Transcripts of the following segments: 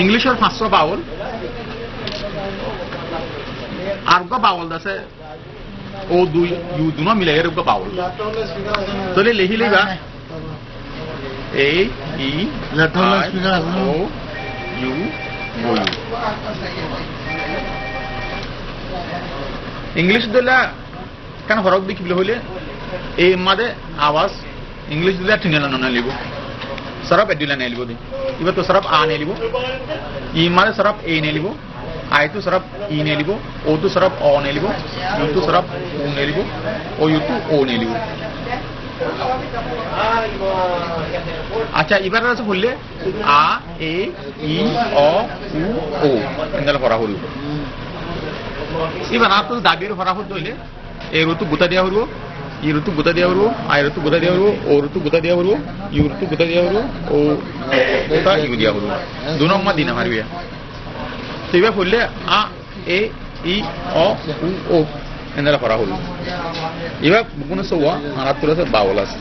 ইংলিশের 500 বাউল আর বাউল আছে ও দুই ইউ দুনো মিলে এর বাউল তাহলে লিখি লিবা এ ই ও ইউ ও ইংলিশ দিলে কেন ফরক দেখিলে হইলে এই মাদে আওয়াজ ইংলিশ দিলে ঠিনালা না লিব সরব এডিলা নেলিব দি ইবা তো সরব আ নেলিব ই মাদে সরব এ নেলিব আই তো সরব ই নেলিব ও তো সরব অ নেলিব ইউ তো সরব উ নেলিব ও ইউ তো ও নেলিব আচ্ছা এবার আছে বললে আ এ ই অ উ ও এন্দাল পড়া হলো এবার আর তো দাবির পড়া হইলে এই ঋতু গুতা দেওয়া হলো ই ঋতু গুতা দেওয়া হলো আই ঋতু গুতা দেওয়া হলো ও ঋতু গুতা দেওয়া হলো ইউ ঋতু গুতা দেওয়া হলো ও গুতা ইউ দেওয়া হলো দু নম্বর দিন আমার বিয়া তো এবার বললে আ এ ই অ উ ও এন্দাল পড়া হলো এবার কোনো সোয়া আর তো আছে বাউল আছে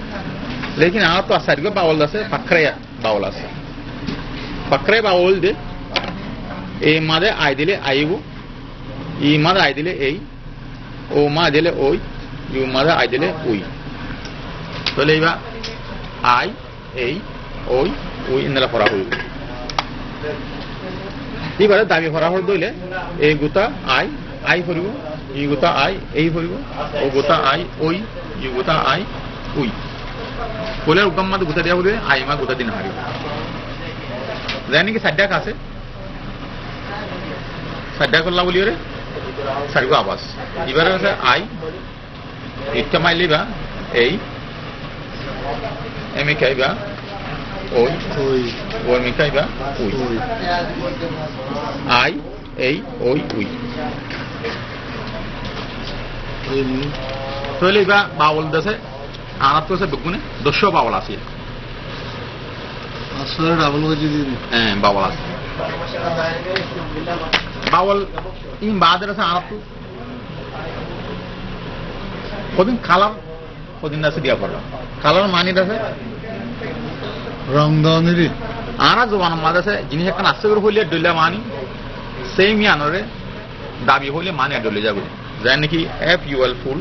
লেকিন আর তো আসার বাউল আছে পাকড়ায়া বাউল আছে পাকড়ায়া বাউল দে এই মাদে আই দিলে আইব ই মাদে আই দিলে এই ও মা দিলে ওই ইউ মাদে আই দিলে ওই তাহলে এবার আই এই ওই ওই এন্দাল পড়া হইব এবারে দাবি পড়া হল দইলে এই গোটা আই আই পড়িব ই গোটা আই এই পড়িব ও গোটা আই ওই ই গোটা আই ওই বলে উগম মাদে গোটা দেওয়া হলে আই মা গোটা দিন হারিব জানি কি সাড্ডা আছে সাড্ডা করলা বলি রে সারিব আওয়াজ এবারে আছে আই ইটটা মাইলিবা এই এমি খাইবা ওই ওই মি খাইবা ওই আই এই ওই ওই তাহলে এবার বাউল দেশে আর তো বেগুনে 200 বাউল আছে হ্যাঁ বাউল আছে বাউল ইন বাদের আছে আর তো কদিন কালার কদিন আছে দিয়া পড়া কালার মানি আছে রং দাওনেরি আর জবান মাদ আছে জিনিস একটা আসছে করে হইলে ডলে মানি সেম ইয়ানরে দাবি হইলে মানে ডলে যাবে জান নাকি এফ ইউ এল ফুল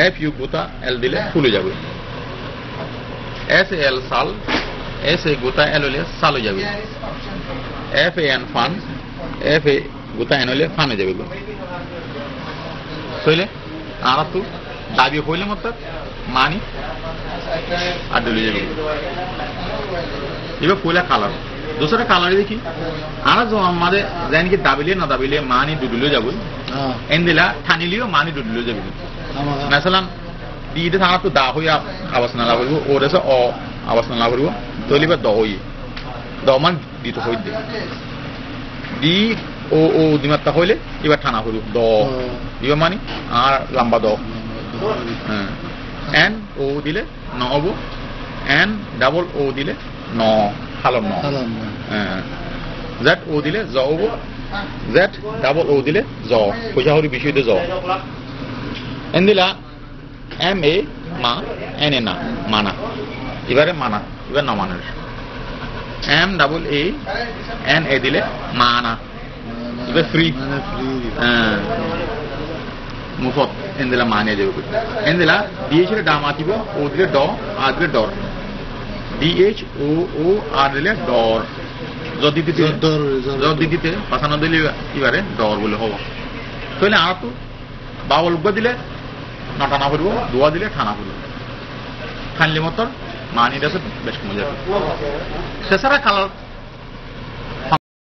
এফ ইউ গোটা এল দিলে ফুলে যাবে এস এল সাল এস এ গোটা এল হলে সাল হয়ে যাবে F A N fun F এ গোটা এন হলে ফান হয়ে যাবে বুঝলে আর তো দাবি হইলে মত মানি আর ডলে যাবে এবার ফুলা কালার दूसरा कालार देखी आना जो हमारे जैन की दाबिले ना दाबिले मानी डुडुलो जाबो एंदिला थानिलियो मानी डुडुलो जाबो मसलन दीदे थाना तो दा होया आवाज ना लागो ओरेसे अ आवाज ना लागो तोलिबा द होई द मान दी तो होई दे डी ओ ओ दिमाता হইলে এবার থানা হলো দ ইবা মানি আর লম্বা দ এন ও দিলে ন হবো এন ডাবল ও দিলে ন হালম ন জেড ও দিলে জ হবো জেড ডাবল ও দিলে জ পয়সা হরি বিষয় দে জ এন দিলা এম এ মা এন এ না মানা এবারে মানা এবার না মানার M double A N A দিলে মানা এবার ফ্রি মুফত এন দিলা মানে যাবে এন দিলা ডিএইচ এর দাম আতিব ও দিলে ড আর দিলে ডর ডিএইচ ও ও আর দিলে ডর যদি দিতে পাছানো দিলে এবারে ডর বলে হবো তাহলে আর তো বাউল দিলে না টানা করবো দোয়া দিলে ঠানা করবো খানলি মতর মানিটা বেশ কমে যাবে সেছাড়া কালার